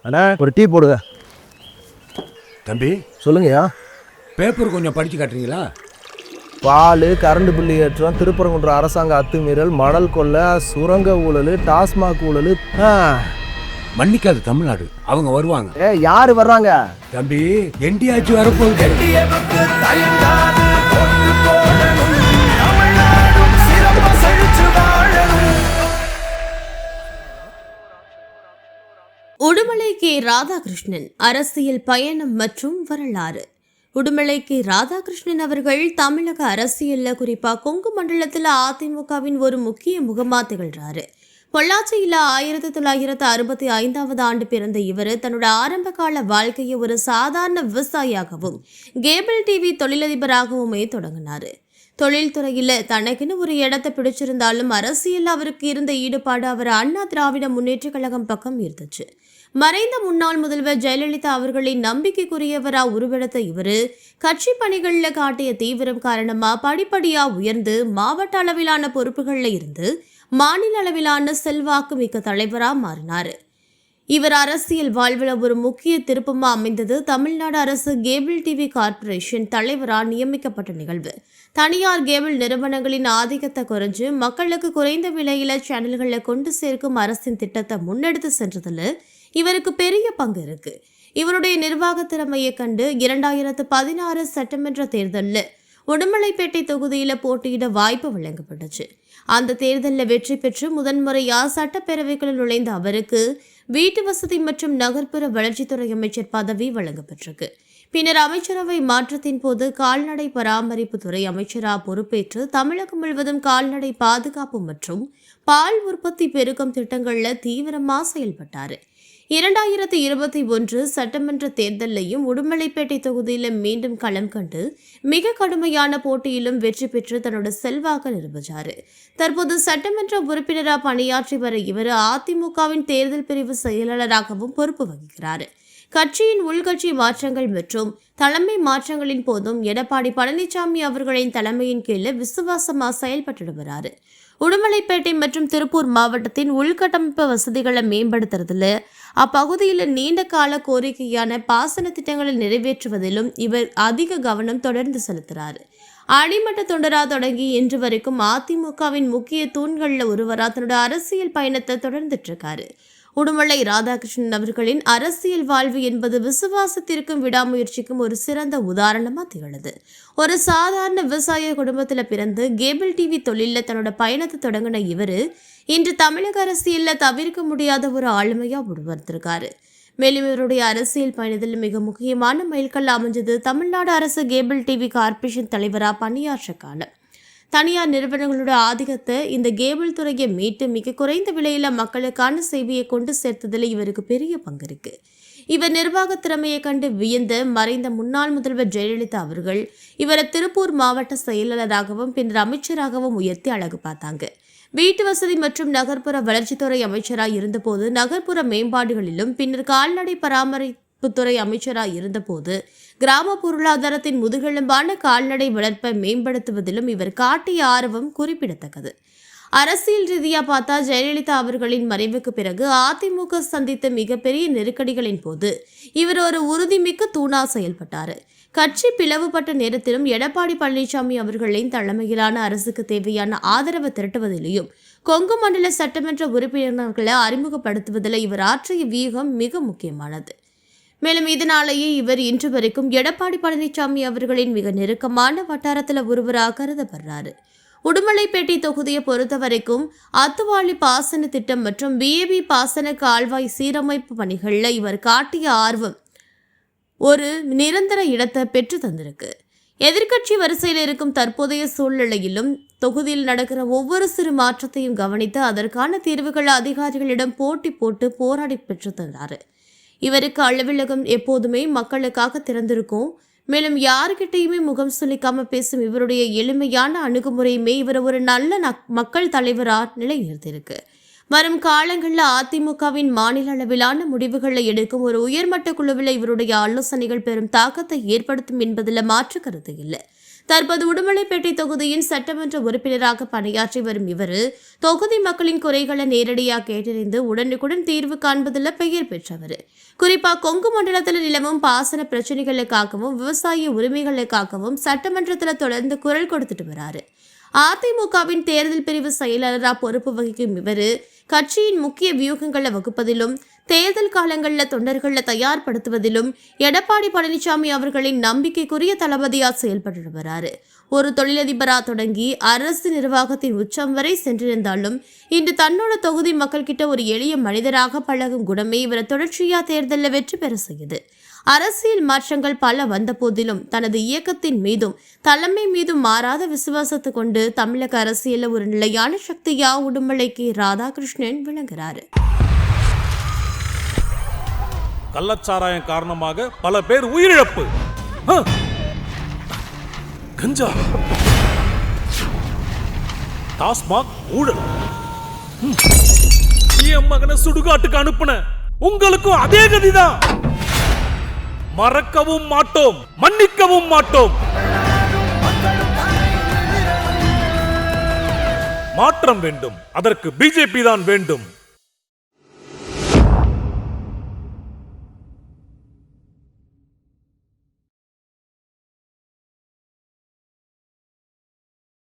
அண்ணா ஒரு டீ போடுங்க. தம்பி சொல்லுங்கய்யா. பேப்பர் கொஞ்சம் படிச்சு காட்டுறீங்களா? பால், கரண்ட் பில்லு ஏற்றம், திருப்பரங்குன்றம் அரசாங்க அத்துமீறல், மணல் கொள்ளை, சுரங்க ஊழல், டாஸ்மாக் ஊழல். மன்னிக்காது தமிழ்நாடு, அவங்க வருவாங்க. யாரு வர்றாங்க? தம்பி என்டி ஆட்சி வரப்போகுது. உடுமலை கே. ராதாகிருஷ்ணன் அரசியல் பயணம் மற்றும் வரலாறு. உடுமலை கே. ராதாகிருஷ்ணன் அவர்கள் தமிழக அரசியல்ல குறிப்பா கொங்கு மண்டலத்தில் அதிமுகவின் ஒரு முக்கிய முகமா திகழ்றாரு. பொள்ளாச்சியில் 1965 ஆண்டு பிறந்த இவர் தன்னோட ஆரம்ப கால வாழ்க்கையை ஒரு சாதாரண விவசாயியாகவும் கேபிள் டிவி தொழிலதிபராகவுமே தொடங்கினார். தொழில்துறையில தனக்குன்னு ஒரு இடத்தை பிடிச்சிருந்தாலும் அரசியல் அவருக்கு இருந்த ஈடுபாடு அவர் அண்ணா திராவிட முன்னேற்ற கழகம் பக்கம் இருந்துச்சு. மறைந்த முன்னாள் முதல்வர் ஜெயலலிதா அவர்களின் நம்பிக்கைக்குரியவரா உருவெடுத்த இவரு கட்சி பணிகளில் காட்டிய தீவிரம் காரணமா படிப்படியா உயர்ந்து மாவட்ட அளவிலான பொறுப்புகள்ல இருந்து மாநில அளவிலான செல்வாக்கு மிக்க தலைவரா மாறினார். இவர் அரசியல் வாழ்வில் ஒரு முக்கிய திருப்பமா அமைந்தது தமிழ்நாடு அரசு கேபிள் டிவி கார்ப்பரேஷன் தலைவரா நியமிக்கப்பட்ட நிகழ்வு. தனியார் கேபிள் நிறுவனங்களின் ஆதிக்கத்தை குறைஞ்சு மக்களுக்கு குறைந்த விலையில சேனல்களை கொண்டு சேர்க்கும் அரசின் திட்டத்தை முன்னெடுத்து சென்றதுல இவருக்கு பெரிய பங்கு இருக்கு. இவருடைய நிர்வாக திறமையை கண்டு 2016 சட்டமன்ற தேர்தலில் உடுமலைப்பேட்டை தொகுதியில போட்டியிட வாய்ப்பு வழங்கப்பட்டுச்சு. அந்த தேர்தலில் வெற்றி பெற்று முதன்முறையா சட்டப்பேரவைகளில் நுழைந்த அவருக்கு வீட்டு வசதி மற்றும் நகர்ப்புற வளர்ச்சித்துறை அமைச்சர் பதவி வழங்கப்பட்டிருக்கு. பின்னர் அமைச்சரவை மாற்றத்தின் போது கால்நடை பராமரிப்பு துறை அமைச்சராக பொறுப்பேற்று தமிழகம் முழுவதும் கால்நடை பாதுகாப்பு மற்றும் பால் உற்பத்தி பெருக்கும் திட்டங்கள்ல தீவிரமா செயல்பட்டாரு. 2021 சட்டமன்ற தேர்தலையும் உடுமலைப்பேட்டை தொகுதியில மீண்டும் களம் கண்டு மிக கடுமையான போட்டியிலும் வெற்றி பெற்று தன்னோட செல்வாக்கு நிரூபிச்சாரு. தற்போது சட்டமன்ற உறுப்பினராக பணியாற்றி வர இவர் அதிமுகவின் தேர்தல் பிரிவு செயலாளராகவும் பொறுப்பு வகிக்கிறார். கட்சியின் உள்கட்சி மாற்றங்கள் மற்றும் தலைமை மாற்றங்களின் போதும் எடப்பாடி பழனிசாமி அவர்களின் தலைமையின் கீழே விசுவாசமா செயல்பட்டு வராரு. உடுமலைப்பேட்டை மற்றும் திருப்பூர் மாவட்டத்தின் உள்கட்டமைப்பு வசதிகளை மேம்படுத்துறதுல அப்பகுதியில் நீண்ட கால கோரிக்கையான பாசன திட்டங்களை நிறைவேற்றுவதிலும் இவர் அதிக கவனம் தொடர்ந்து செலுத்துகிறார். அடிமட்ட தொண்டரா தொடங்கி இன்று வரைக்கும் அதிமுகவின் முக்கிய தூண்களில் ஒருவரா தன்னோட அரசியல் பயணத்தை தொடர்ந்துட்டு இருக்காரு. உடுமலை ராதாகிருஷ்ணன் அவர்களின் அரசியல் வாழ்வு என்பது விசுவாசத்திற்கும் விடாமுயற்சிக்கும் ஒரு சிறந்த உதாரணமா திகழுது. ஒரு சாதாரண விவசாய குடும்பத்துல பிறந்து கேபிள் டிவி தொழில தன்னோட பயணத்தை தொடங்கின இவரு இன்று தமிழக அரசியல்ல தவிர்க்க முடியாத ஒரு ஆளுமையா உருவெடுத்திருக்காரு. மேலும் இவருடைய அரசியல் பயணத்தில் மிக முக்கியமான மைல்கல் அமைஞ்சது தமிழ்நாடு அரசு கேபிள் டிவி கார்ப்பரேஷன் தலைவரா பணியாற்ற காலம். தனியார் நிறுவனங்களோட ஆதிக்கத்தை இந்த கேபிள் துறையை மீட்டு மிக குறைந்த விலையில மக்களுக்கான சேவையை கொண்டு சேர்த்ததில் இவருக்கு பெரிய பங்கு இருக்கு. இவர் நிர்வாக திறமையை கண்டு வியந்த மறைந்த முன்னாள் முதல்வர் ஜெயலலிதா அவர்கள் இவரை திருப்பூர் மாவட்ட செயலாளராகவும் பின்னர் அமைச்சராகவும் உயர்த்தி அழகு பார்த்தாங்க. வீட்டு வசதி மற்றும் நகர்ப்புற வளர்ச்சித்துறை அமைச்சராக இருந்தபோது நகர்ப்புற மேம்பாடுகளிலும் பின்னர் கால்நடை பராமரிப்புத்துறை அமைச்சராக இருந்தபோது கிராம பொருளாதாரத்தின் முதுகெலும்பான கால்நடை வளர்ப்பை மேம்படுத்துவதிலும் இவர் காட்டிய ஆர்வம் குறிப்பிடத்தக்கது. அரசியல் ரீதியா பார்த்தா ஜெயலலிதா அவர்களின் மறைவுக்கு பிறகு அதிமுக சந்தித்த மிகப்பெரிய நெருக்கடிகளின் போது இவர் ஒரு உறுதிமிக்க தூணா செயல்பட்டார். கட்சி பிளவுபட்ட நேரத்திலும் எடப்பாடி பழனிசாமி அவர்களின் தலைமையிலான அரசுக்கு தேவையான ஆதரவை திரட்டுவதிலையும் கொங்கு மண்டல சட்டமன்ற உறுப்பினர்களை அறிமுகப்படுத்துவதில் இவர் ஆற்றிய வியூகம் மிக முக்கியமானது. மேலும் இதனாலேயே இவர் இன்று வரைக்கும் எடப்பாடி பழனிசாமி அவர்களின் மிக நெருக்கமான வட்டாரத்தில் ஒருவராக கருதப்படுறாரு. உடுமலைப்பேட்டை தொகுதியை பொறுத்த வரைக்கும் அத்துவாளி பாசன திட்டம் மற்றும் பிஏபி பாசன கால்வாய் சீரமைப்பு பணிகளில் இவர் காட்டிய ஆர்வம் ஒரு நிரந்தர இடத்தை பெற்று தந்திருக்கு. எதிர்க்கட்சி வரிசையில் இருக்கும் தற்போதைய சூழ்நிலையிலும் தொகுதியில் நடக்கிற ஒவ்வொரு சிறு மாற்றத்தையும் கவனித்து அதற்கான தீர்வுகள் அதிகாரிகளிடம் போட்டி போட்டு போராடி பெற்று தந்தார். இவருக்கு அலுவலகம் எப்போதுமே மக்களுக்காக திறந்திருக்கும். மேலும் யாருக்கிட்டையுமே முகம் சுளிக்காம பேசும் இவருடைய எளிமையான அணுகுமுறையுமே இவர் ஒரு நல்ல மக்கள் தலைவராக நிலைநிறுத்தியிருக்கு. வரும் காலங்களில் அதிமுகவின் மாநில அளவிலான முடிவுகளை எடுக்கும் ஒரு உயர்மட்ட குழுவில் இவருடைய ஆலோசனைகள் பெரும் தாக்கத்தை ஏற்படுத்தும் என்பதில் மாற்று கருத்து இல்லை. தற்போது உடுமலைப்பேட்டை தொகுதியின் சட்டமன்ற உறுப்பினராக பணியாற்றி வரும் இவர் தொகுதி மக்களின் குறைகளை நேரடியாக கேட்டறிந்து உடனுக்குடன் தீர்வு காண்பதில் பெயர் பெற்றவர். குறிப்பாக கொங்கு மண்டலத்தில் நிலவும் பாசன பிரச்சனைகளுக்காகவும் விவசாய உரிமைகளுக்காகவும் சட்டமன்றத்தில் தொடர்ந்து குரல் கொடுத்துட்டு வராரு. அதிமுகவின் தேர்தல் பிரிவு செயலாளராக பொறுப்பு வகிக்கும் இவர் கட்சியின் முக்கிய வியூகங்களை வகுப்பதிலும் தேர்தல் காலங்களில் தொண்டர்களை தயார்படுத்துவதிலும் எடப்பாடி பழனிசாமி அவர்களின் நம்பிக்கைக்குரிய தளபதியாக செயல்பட்டு வராரு. ஒரு தொழிலதிபரா தொடங்கி அரசு நிர்வாகத்தின் உச்சம் வரை சென்றிருந்தாலும் இன்று தன்னோட தொகுதி மக்கள் கிட்ட ஒரு எளிய மனிதராக பழகும் குணமே இவரை தொடர்ச்சியா தேர்தலில் வெற்றி பெற செய்யுது. அரசியல் மாற்றங்கள் பல வந்த போதிலும் தனது இயக்கத்தின் மீதும் தலைமை மீதும் மாறாத விசுவாசத்தை கொண்டு தமிழக அரசியலில் ஒரு நிலையான சக்தியா உடுமலைக்கு ராதாகிருஷ்ணன் விளங்குகிறாரு. கள்ளச்சாராயம் காரணமாக பல பேர் உயிரிழப்பு. கஞ்சா, டாஸ்மாக் ஊழல். என் மகனை சுடுகாட்டுக்கு அனுப்புன உங்களுக்கும் அதே கதிதான். மறக்கவும் மாட்டோம், மன்னிக்கவும் மாட்டோம். மாற்றம் வேண்டும், அதற்கு பிஜேபி தான் வேண்டும்.